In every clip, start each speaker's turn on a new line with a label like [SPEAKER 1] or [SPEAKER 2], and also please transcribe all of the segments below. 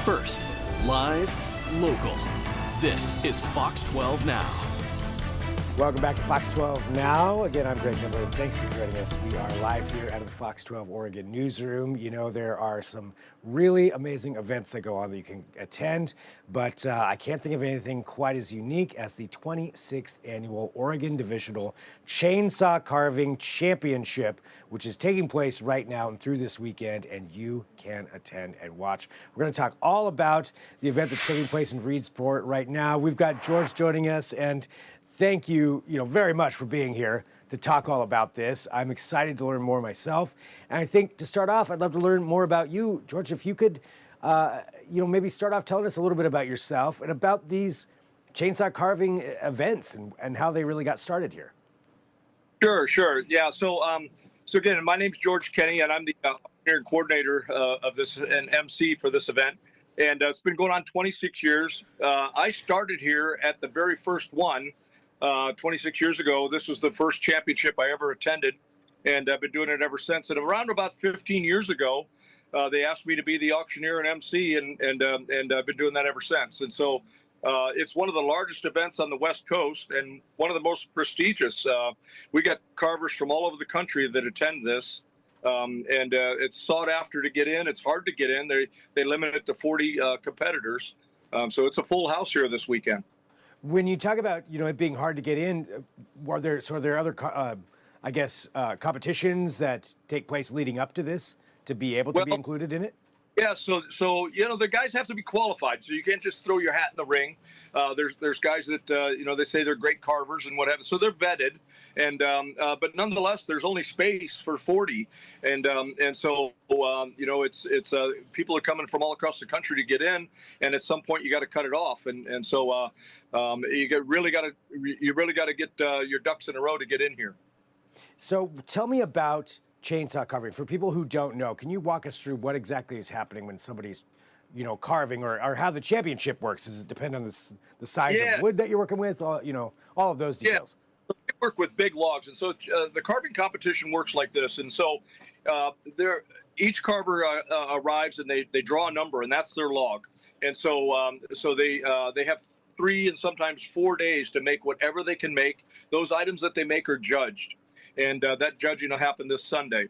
[SPEAKER 1] First, live, local. This is Fox 12 Now.
[SPEAKER 2] Welcome back to Fox 12 Now. Again, I'm Greg Kimberly. Thanks for joining us. We are live here out of the Fox 12 Oregon newsroom. You know, there are some really amazing events that go on that you can attend, but I can't think of anything quite as unique as the 26th Annual Oregon Divisional Chainsaw Carving Championship, which is taking place right now and through this weekend, and you can attend and watch. We're going to talk all about the event that's taking place in Reedsport right now. We've got George joining us, and thank you, very much for being here to talk all about this. I'm excited to learn more myself. And I think to start off, I'd love to learn more about you. George, if you could, maybe start off telling us a little bit about yourself and about these chainsaw carving events and how they really got started here.
[SPEAKER 3] Sure. Yeah. So again, my name's George Kenny, and I'm the engineering coordinator of this and MC for this event. And it's been going on 26 years. I started here at the very first one. 26 years ago. This was the first championship I ever attended, and I've been doing it ever since. And around about 15 years ago, they asked me to be the auctioneer and MC, and I've been doing that ever since. And so it's one of the largest events on the West Coast and one of the most prestigious. We got carvers from all over the country that attend this, and it's sought after to get in. It's hard to get in. They limit it to 40 competitors, so it's a full house here this weekend.
[SPEAKER 2] When you talk about, it being hard to get in, are there other, competitions that take place leading up to this to be able to be included in it?
[SPEAKER 3] Yeah, so the guys have to be qualified, so you can't just throw your hat in the ring. There's guys that they say they're great carvers and whatever, so they're vetted, and but nonetheless, there's only space for 40, and so it's people are coming from all across the country to get in, and at some point you got to cut it off, and so you really got to get your ducks in a row to get in here.
[SPEAKER 2] So tell me about chainsaw carving. For people who don't know, can you walk us through what exactly is happening when somebody's, carving, or how the championship works? Does it depend on the size of wood that you're working with? All of those details.
[SPEAKER 3] Yeah. We work with big logs, and so the carving competition works like this. And so each carver arrives and they draw a number, and that's their log. And so they have 3 and sometimes 4 days to make whatever they can make. Those items that they make are judged. And that judging will happen this Sunday.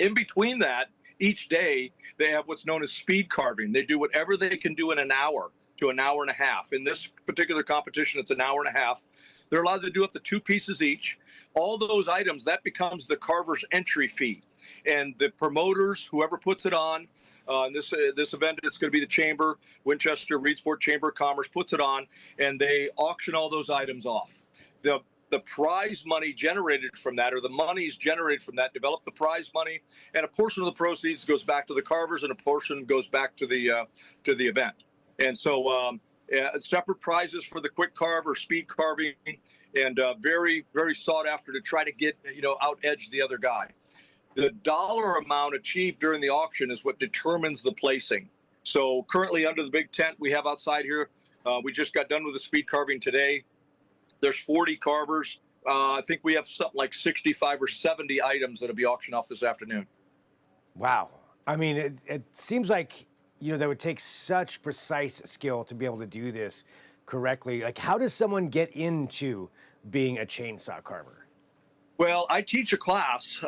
[SPEAKER 3] In between that, each day, they have what's known as speed carving. They do whatever they can do in an hour to an hour and a half. In this particular competition, it's an hour and a half. They're allowed to do up to 2 pieces each. All those items, that becomes the carver's entry fee. And the promoters, whoever puts it on, this event, it's going to be the Chamber, Winchester, Reedsport Chamber of Commerce puts it on, and they auction all those items off. The prize money generated from that, or the monies generated from that, develop the prize money, and a portion of the proceeds goes back to the carvers, and a portion goes back to the event. And so separate prizes for the quick carve or speed carving, and very, very sought after to try to get out edge the other guy. The dollar amount achieved during the auction is what determines the placing. So currently under the big tent we have outside here, we just got done with the speed carving today. There's 40 carvers. I think we have something like 65 or 70 items that'll be auctioned off this afternoon.
[SPEAKER 2] Wow. I mean, it seems like, that would take such precise skill to be able to do this correctly. Like, how does someone get into being a chainsaw carver?
[SPEAKER 3] Well, I teach a class,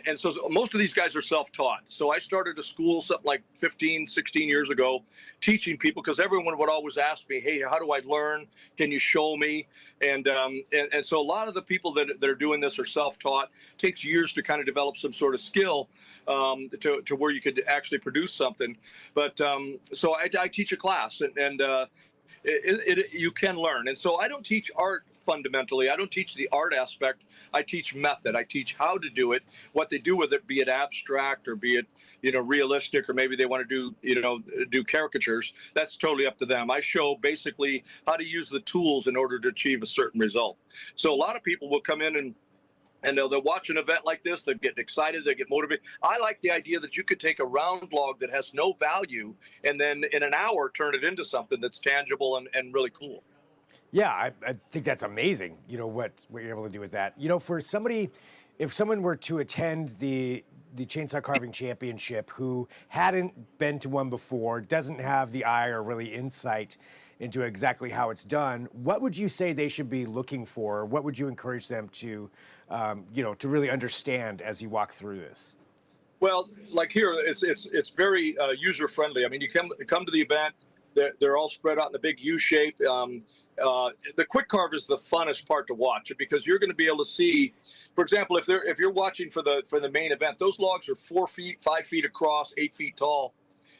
[SPEAKER 3] and so most of these guys are self-taught. So I started a school something like 15, 16 years ago, teaching people, because everyone would always ask me, hey, how do I learn? Can you show me? And so a lot of the people that are doing this are self-taught. It takes years to kind of develop some sort of skill to where you could actually produce something. But so I teach a class, and you can learn. And so I don't teach art fundamentally. I don't teach the art aspect. I teach method. I teach how to do it, what they do with it, be it abstract or be it, realistic, or maybe they want to do caricatures. That's totally up to them. I show basically how to use the tools in order to achieve a certain result. So a lot of people will come in and they'll watch an event like this, they get excited, they get motivated. I like the idea that you could take a round log that has no value and then in an hour turn it into something that's tangible and really cool.
[SPEAKER 2] Yeah, I think that's amazing, what you're able to do with that. For somebody, if someone were to attend the the Chainsaw Carving Championship who hadn't been to one before, doesn't have the eye or really insight into exactly how it's done, what would you say they should be looking for? What would you encourage them to, to really understand as you walk through this?
[SPEAKER 3] Well, like here, it's very user friendly. I mean, you come to the event. They're all spread out in a big U shape. The quick carve is the funnest part to watch because you're going to be able to see, for example, if you're watching for the main event, those logs are 4 feet, 5 feet across, 8 feet tall,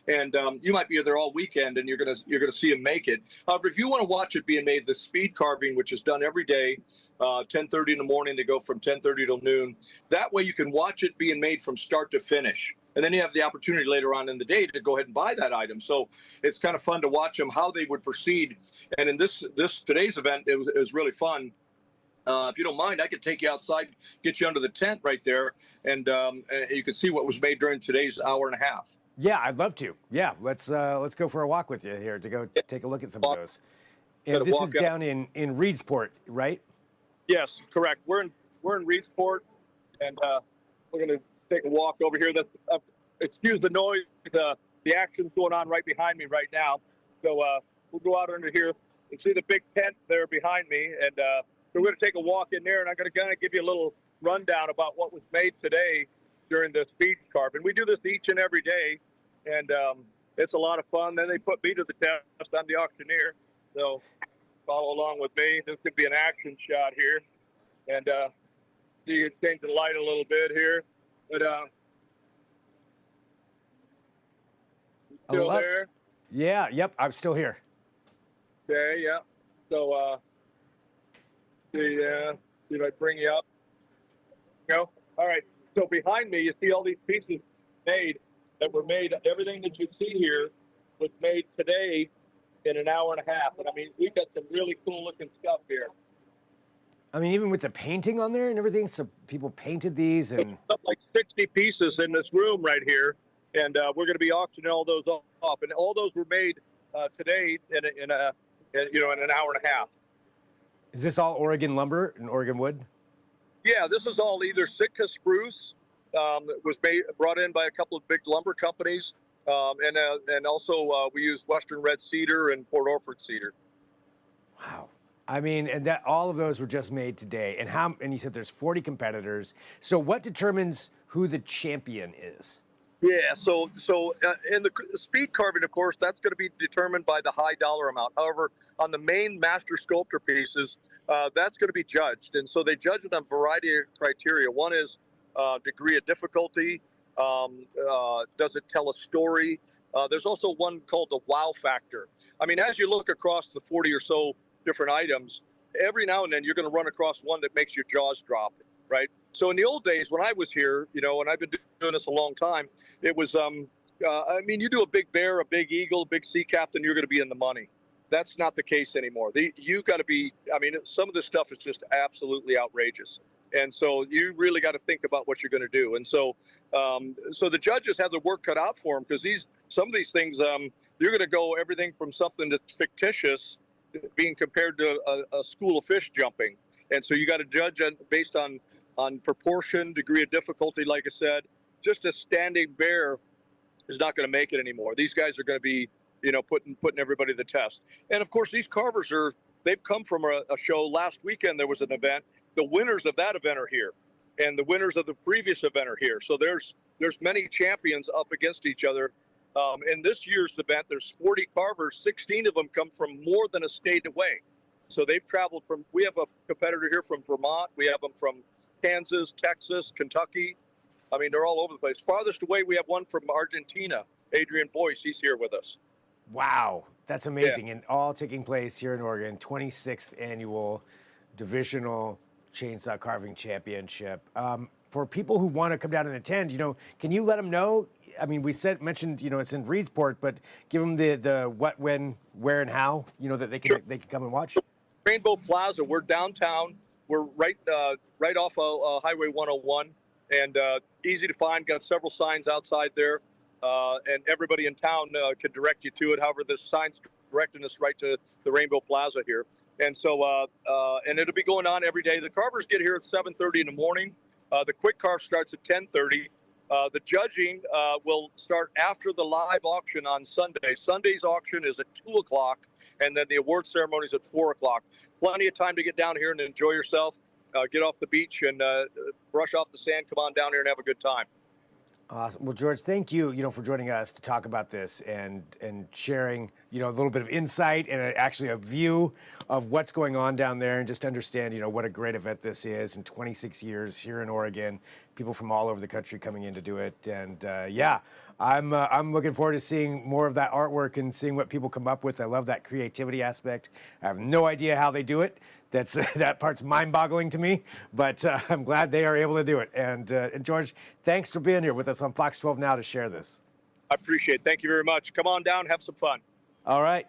[SPEAKER 3] and you might be there all weekend and you're gonna see them make it. However, if you want to watch it being made, the speed carving, which is done every day, 10:30 in the morning, they go from 10:30 till noon. That way you can watch it being made from start to finish. And then you have the opportunity later on in the day to go ahead and buy that item. So it's kind of fun to watch them, how they would proceed. And in today's event, it was really fun. If you don't mind, I could take you outside, get you under the tent right there, and you can see what was made during today's hour and a half.
[SPEAKER 2] Yeah, I'd love to. Yeah, let's go for a walk with you here to go take a look at some of those. And this is down in Reedsport, right?
[SPEAKER 3] Yes, correct. We're in Reedsport, and we're going to take a walk over here. Excuse the noise. The action's going on right behind me right now. So we'll go out under here and see the big tent there behind me, and we're going to take a walk in there. And I'm going to kind of give you a little rundown about what was made today during the speed carve. And we do this each and every day, and it's a lot of fun. Then they put me to the test. I'm the auctioneer, so follow along with me. This could be an action shot here, and you can change the light a little bit here, but still there?
[SPEAKER 2] Yeah, yep, I'm still here.
[SPEAKER 3] Okay, yeah. So see if I bring you up. Go. All right. So behind me, you see all these pieces that were made. Everything that you see here was made today in an hour and a half. And I mean, we've got some really cool looking stuff here.
[SPEAKER 2] I mean, even with the painting on there and everything, so people painted these and
[SPEAKER 3] like 60 pieces in this room right here, and we're going to be auctioning all those off. And all those were made today in an hour and a half.
[SPEAKER 2] Is this all Oregon lumber and Oregon wood?
[SPEAKER 3] Yeah, this is all either Sitka spruce that was brought in by a couple of big lumber companies, and also we use Western red cedar and Port Orford cedar.
[SPEAKER 2] Wow. I mean, and that all of those were just made today. And you said there's 40 competitors. So what determines who the champion is?
[SPEAKER 3] Yeah, so in the speed carving, of course, that's going to be determined by the high dollar amount. However, on the main master sculptor pieces, that's going to be judged. And so they judge it on a variety of criteria. One is degree of difficulty. Does it tell a story? There's also one called the wow factor. I mean, as you look across the 40 or so different items, every now and then you're going to run across one that makes your jaws drop, right? So in the old days when I was here, and I've been doing this a long time, it was, I mean, you do a big bear, a big eagle, a big sea captain, you're going to be in the money. That's not the case anymore. You got to be, I mean, some of this stuff is just absolutely outrageous. And so you really got to think about what you're going to do. And so, so the judges have their work cut out for them because some of these things, you're going to go everything from something that's fictitious being compared to a school of fish jumping. And so you got to judge based on proportion, degree of difficulty. Like I said, just a standing bear is not going to make it anymore. These guys are going to be, putting everybody to the test. And of course, these carvers they've come from a show. Last weekend, there was an event. The winners of that event are here, and the winners of the previous event are here. So there's many champions up against each other. In this year's event, there's 40 carvers. 16 of them come from more than a state away. So they've traveled we have a competitor here from Vermont. We have them from Kansas, Texas, Kentucky. I mean, they're all over the place. Farthest away, we have one from Argentina, Adrian Boyce. He's here with us.
[SPEAKER 2] Wow, that's amazing. Yeah. And all taking place here in Oregon, 26th annual Divisional Chainsaw Carving Championship. For people who want to come down and attend, can you let them know? I mean, mentioned, it's in Reedsport, but give them the what, when, where, and how, that they can come and watch.
[SPEAKER 3] Rainbow Plaza. We're downtown. We're right off of Highway 101, and easy to find. Got several signs outside there, and everybody in town can direct you to it. However, the sign's directing us right to the Rainbow Plaza here, and so and it'll be going on every day. The carvers get here at 7:30 in the morning. The quick carve starts at 10:30. The judging will start after the live auction on Sunday. Sunday's auction is at 2 o'clock, and then the award ceremony is at 4 o'clock. Plenty of time to get down here and enjoy yourself. Get off the beach and brush off the sand. Come on down here and have a good time.
[SPEAKER 2] Awesome. Well, George, thank you, for joining us to talk about this and sharing, a little bit of insight and actually a view of what's going on down there, and just understand, what a great event this is in 26 years here in Oregon. People from all over the country coming in to do it, and I'm looking forward to seeing more of that artwork and seeing what people come up with. I love that creativity aspect. I have no idea how they do it. That part's mind-boggling to me, but I'm glad they are able to do it. And George, thanks for being here with us on Fox 12 Now to share this.
[SPEAKER 3] I appreciate it. Thank you very much. Come on down, have some fun.
[SPEAKER 2] All right.